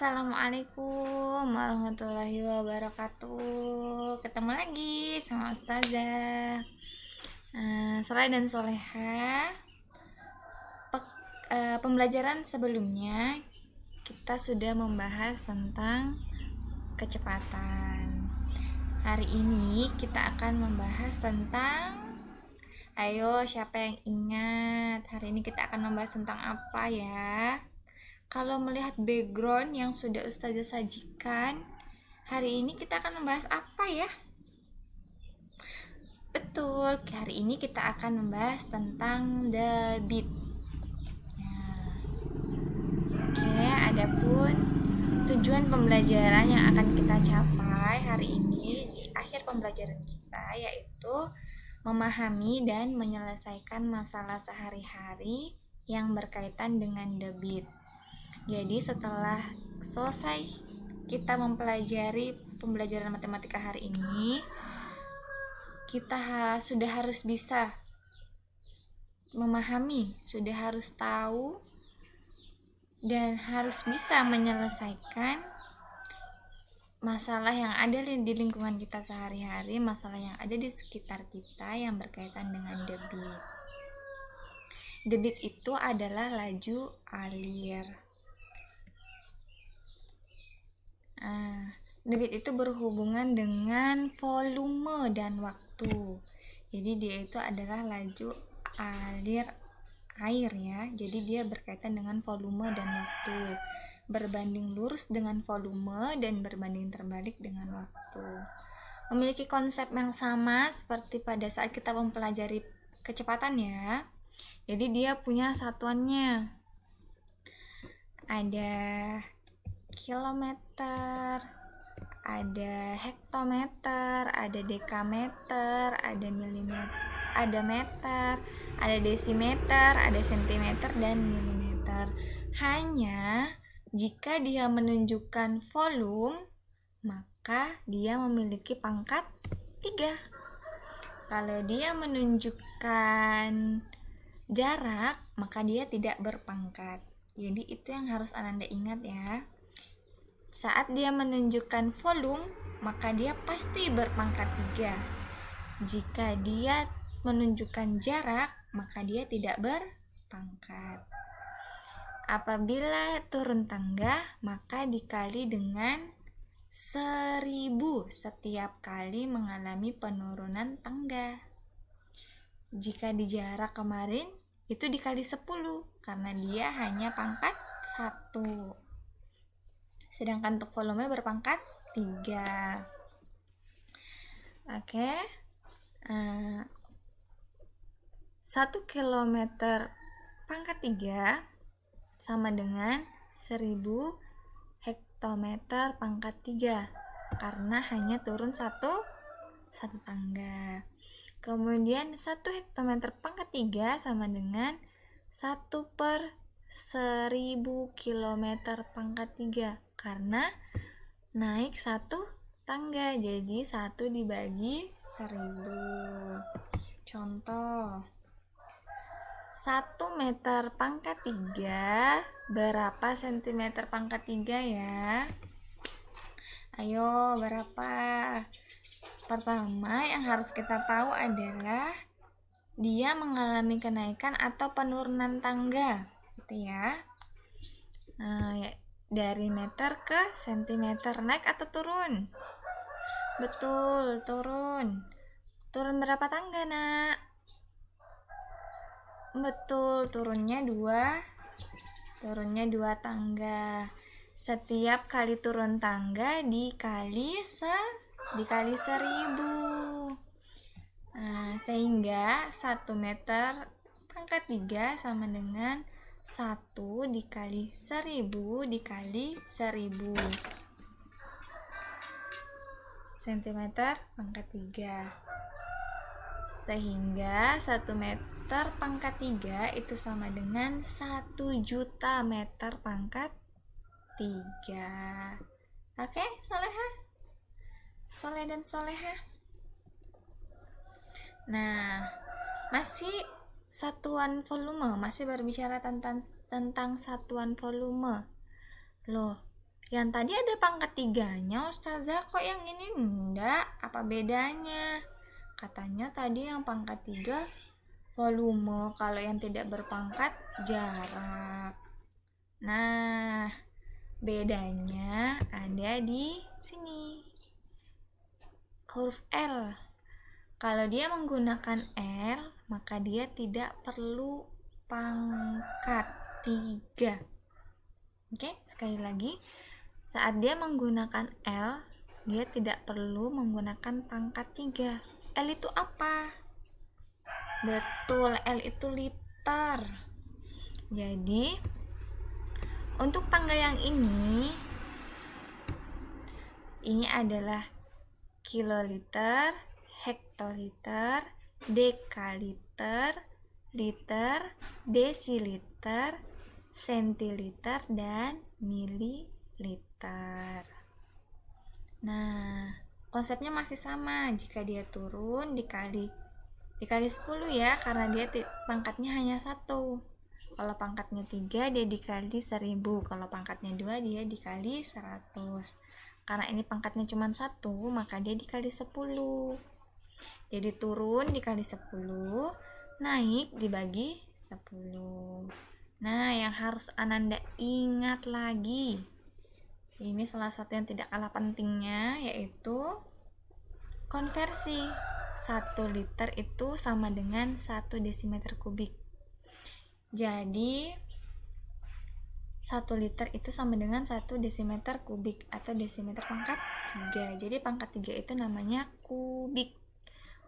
Assalamualaikum warahmatullahi wabarakatuh. Ketemu lagi sama Ustazah Soleh dan Soleha. Pembelajaran sebelumnya kita sudah membahas tentang kecepatan. Hari ini kita akan membahas tentang, ayo siapa yang ingat? Hari ini kita akan membahas tentang apa ya? Kalau melihat background yang sudah Ustazah sajikan, hari ini kita akan membahas apa ya? Betul, hari ini kita akan membahas tentang debit. Oke, adapun tujuan pembelajaran yang akan kita capai hari ini di akhir pembelajaran kita yaitu memahami dan menyelesaikan masalah sehari-hari yang berkaitan dengan debit. Jadi setelah selesai kita mempelajari pembelajaran matematika hari ini, kita sudah harus bisa memahami, sudah harus tahu, dan harus bisa menyelesaikan masalah yang ada di lingkungan kita sehari-hari, masalah yang ada di sekitar kita yang berkaitan dengan debit. Debit itu adalah laju alir. Debit itu berhubungan dengan volume dan waktu. Jadi dia itu adalah laju alir air ya. Jadi dia berkaitan dengan volume dan waktu. Berbanding lurus dengan volume dan berbanding terbalik dengan waktu. Memiliki konsep yang sama seperti pada saat kita mempelajari kecepatan ya. Jadi dia punya satuannya. Ada kilometer, ada hektometer, ada dekameter, ada milimeter, ada meter, ada desimeter, ada sentimeter, dan milimeter. Hanya jika dia menunjukkan volume, maka dia memiliki pangkat 3. Kalau dia menunjukkan jarak, maka dia tidak berpangkat. Jadi itu yang harus Ananda ingat ya. Saat dia menunjukkan volume, maka dia pasti berpangkat 3. Jika dia menunjukkan jarak, maka dia tidak berpangkat. Apabila turun tangga, maka dikali dengan 1000 setiap kali mengalami penurunan tangga. Jika di jarak kemarin, itu dikali 10, karena dia hanya pangkat 1. Sedangkan untuk volume berpangkat 3. Oke. 1 kilometer pangkat 3 sama dengan 1000 hektometer pangkat 3, karena hanya turun satu tangga. Kemudian 1 hektometer pangkat 3 sama dengan 1/1000 kilometer pangkat 3, karena naik 1 tangga, jadi 1 dibagi 1000. Contoh, 1 meter pangkat 3 berapa sentimeter pangkat 3 ya? Ayo, berapa? Pertama yang harus kita tahu adalah dia mengalami kenaikan atau penurunan tangga, gitu ya. Dari meter ke sentimeter, naik atau turun? Betul, turun. Turun berapa tangga, Nak? Betul, turunnya 2 tangga. Setiap kali turun tangga dikali 1000. Sehingga 1 meter pangkat 3 sama dengan 1 dikali 1000 dikali 1000 sentimeter pangkat 3. Sehingga 1 meter pangkat 3 itu sama dengan 1 juta meter pangkat 3. Oke, Soleha? Soleh dan Soleha? Nah, masih satuan volume, masih berbicara tentang satuan volume. Loh, Yang tadi ada pangkat 3-nya, Ustazah, kok yang ini enggak? Apa bedanya? Katanya tadi yang pangkat 3 volume, kalau yang tidak berpangkat jarak. Nah, bedanya ada di sini. Huruf L. Kalau dia menggunakan L, maka dia tidak perlu pangkat 3. Oke, sekali lagi. Saat dia menggunakan L, dia tidak perlu menggunakan pangkat 3. L itu apa? Betul, L itu liter. Jadi, untuk tangga yang ini adalah kiloliter, hektoliter, dekaliter, liter, desiliter, sentiliter, dan mililiter. Nah, konsepnya masih sama. Jika dia turun dikali 10 ya, karena dia pangkatnya hanya 1. Kalau pangkatnya 3 dia dikali 1000. Kalau pangkatnya 2 dia dikali 100. Karena ini pangkatnya cuma 1, maka dia dikali 10. Jadi turun dikali 10, naik dibagi 10. Nah, yang harus Ananda ingat lagi, ini salah satu yang tidak kalah pentingnya, yaitu konversi. 1 liter itu sama dengan 1 desimeter kubik. Jadi 1 liter itu sama dengan 1 desimeter kubik atau desimeter pangkat 3. Jadi pangkat 3 itu namanya kubik.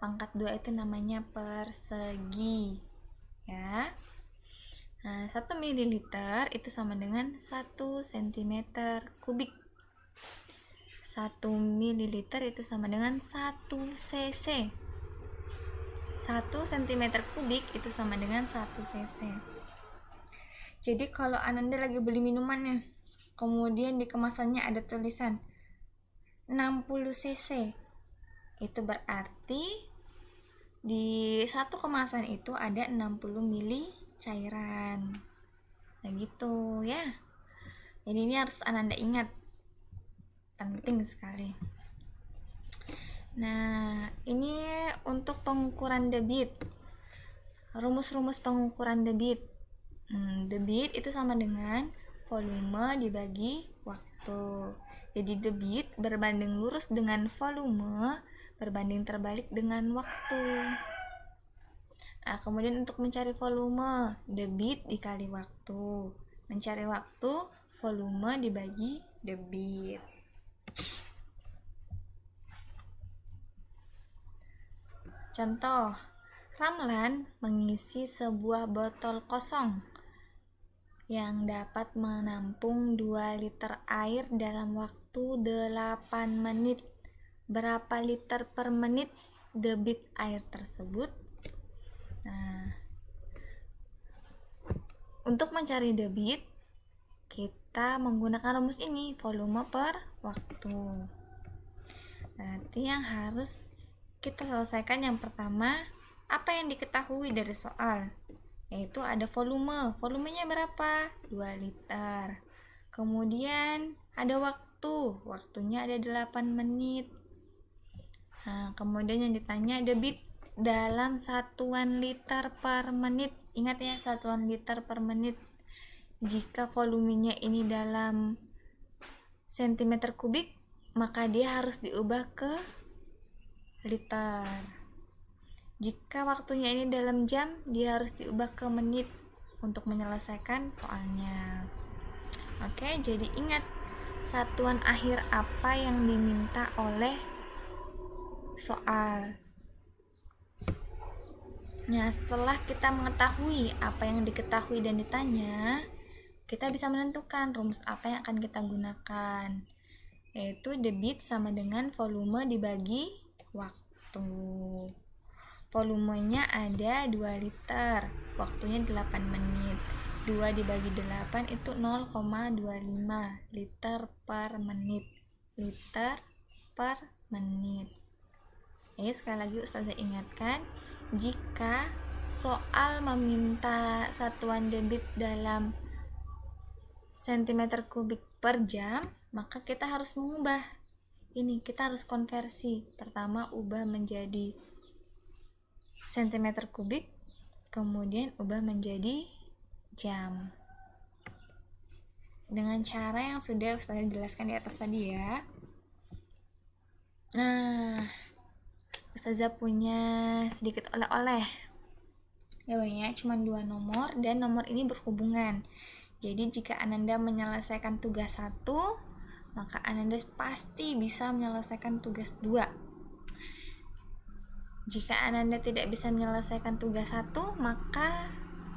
Pangkat 2 itu namanya persegi. Ya. Nah, 1 mililiter itu sama dengan 1 cm kubik. 1 mililiter itu sama dengan 1 cc. 1 cm kubik itu sama dengan 1 cc. Jadi kalau Ananda lagi beli minumannya, kemudian di kemasannya ada tulisan 60 cc, itu berarti di satu kemasan itu ada 60 mili cairan. Nah gitu ya. Jadi ini harus Ananda ingat, penting sekali. Nah, ini untuk pengukuran debit. Rumus-rumus pengukuran debit. Debit itu sama dengan volume dibagi waktu. Jadi debit berbanding lurus dengan volume berbanding terbalik dengan waktu. Nah, kemudian untuk mencari volume, debit dikali waktu. Mencari waktu, volume dibagi debit. Contoh, Ramlan mengisi sebuah botol kosong yang dapat menampung 2 liter air dalam waktu 8 menit. Berapa liter per menit debit air tersebut? Nah, untuk mencari debit, kita menggunakan rumus ini, volume per waktu. Nanti yang harus kita selesaikan yang pertama, apa yang diketahui dari soal? Yaitu ada volume. Volumenya berapa? 2 liter. Kemudian ada waktu. Waktunya ada 8 menit. Nah, kemudian yang ditanya debit dalam satuan liter per menit. Ingat ya, satuan liter per menit. Jika volumenya ini dalam sentimeter kubik, maka dia harus diubah ke liter. Jika waktunya ini dalam jam, dia harus diubah ke menit untuk menyelesaikan soalnya. Oke, jadi ingat satuan akhir apa yang diminta oleh soal. Nah, setelah kita mengetahui apa yang diketahui dan ditanya, kita bisa menentukan rumus apa yang akan kita gunakan, yaitu debit sama dengan volume dibagi waktu. Volumenya ada 2 liter, waktunya 8 menit. 2 dibagi 8 itu 0,25 liter per menit. Liter per menit. Sekali lagi Ustazah ingatkan, jika soal meminta satuan debit dalam cm kubik per jam, maka kita harus mengubah. Ini kita harus konversi. Pertama ubah menjadi cm kubik, kemudian ubah menjadi jam. Dengan cara yang sudah Ustazah jelaskan di atas tadi ya. Nah, Ustazah punya sedikit oleh-oleh. Ya banyak, cuma 2 nomor dan nomor ini berhubungan. Jadi jika Ananda menyelesaikan tugas 1, maka Ananda pasti bisa menyelesaikan tugas 2. Jika Ananda tidak bisa menyelesaikan tugas 1, maka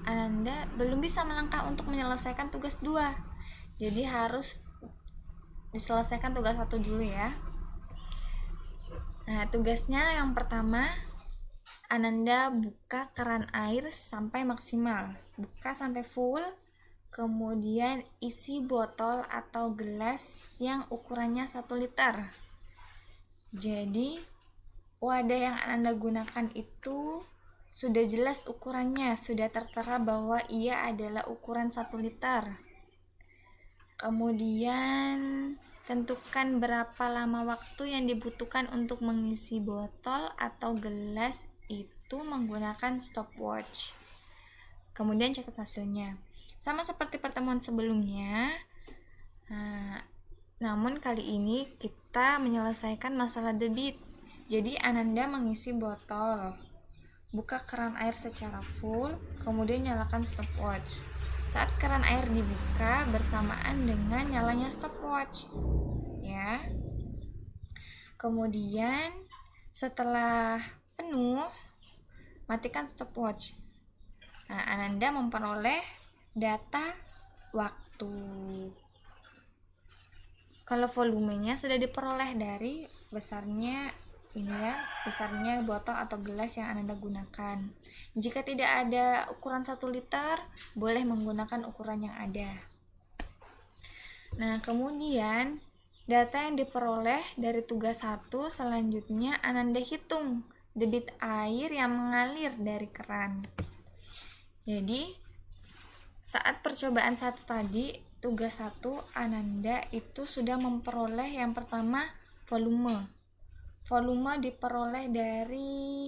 Ananda belum bisa melangkah untuk menyelesaikan tugas 2. Jadi harus diselesaikan tugas 1 dulu ya. Nah, tugasnya yang pertama, Ananda buka keran air sampai maksimal, buka sampai full, kemudian isi botol atau gelas yang ukurannya 1 liter. Jadi wadah yang Ananda gunakan itu sudah jelas ukurannya, sudah tertera bahwa ia adalah ukuran 1 liter. Kemudian tentukan berapa lama waktu yang dibutuhkan untuk mengisi botol atau gelas itu menggunakan stopwatch. Kemudian catat hasilnya. Sama seperti pertemuan sebelumnya, namun kali ini kita menyelesaikan masalah debit. Jadi Ananda mengisi botol, buka keran air secara full, kemudian nyalakan stopwatch. Saat keran air dibuka bersamaan dengan nyalanya stopwatch, ya. Kemudian setelah penuh, matikan stopwatch. Nah, Ananda memperoleh data waktu. Kalau volumenya sudah diperoleh dari besarnya ini ya, besarnya botol atau gelas yang Ananda gunakan. Jika tidak ada ukuran 1 liter, boleh menggunakan ukuran yang ada. Nah, kemudian data yang diperoleh dari tugas 1 selanjutnya Ananda hitung debit air yang mengalir dari keran. Jadi saat percobaan 1 tadi, tugas 1 Ananda itu sudah memperoleh yang pertama volume. Volume diperoleh dari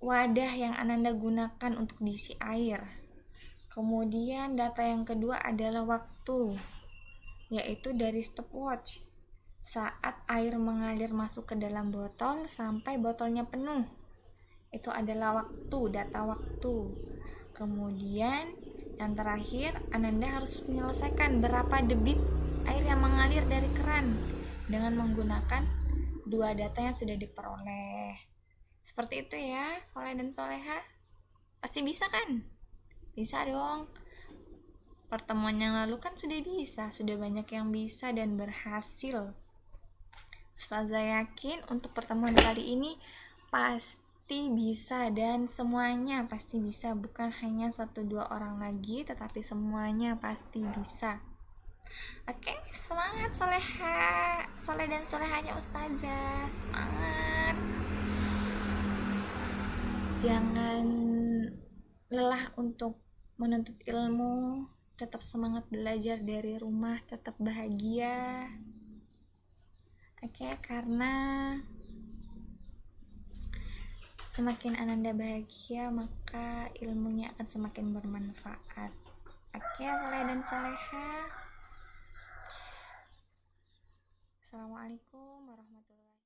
wadah yang Ananda gunakan untuk diisi air. Kemudian data yang kedua adalah waktu, yaitu dari stopwatch. Saat air mengalir masuk ke dalam botol sampai botolnya penuh, itu adalah waktu, data waktu. Kemudian yang terakhir, Ananda harus menyelesaikan berapa debit air yang mengalir dari keran dengan menggunakan 2 data yang sudah diperoleh. Seperti itu ya, Soleh dan Soleha. Pasti bisa kan? Bisa dong. Pertemuan yang lalu kan sudah bisa, sudah banyak yang bisa dan berhasil. Ustazah yakin untuk pertemuan kali ini pasti bisa dan semuanya pasti bisa, bukan hanya 1-2 orang lagi, tetapi semuanya pasti bisa. Oke, semangat Soleha, Soleh dan Solehanya Ustazah, semangat. Jangan lelah untuk menuntut ilmu, tetap semangat belajar dari rumah, tetap bahagia. Oke, karena semakin Ananda bahagia, maka ilmunya akan semakin bermanfaat. Oke, Soleh dan Soleha. Assalamualaikum warahmatullahi wabarakatuh.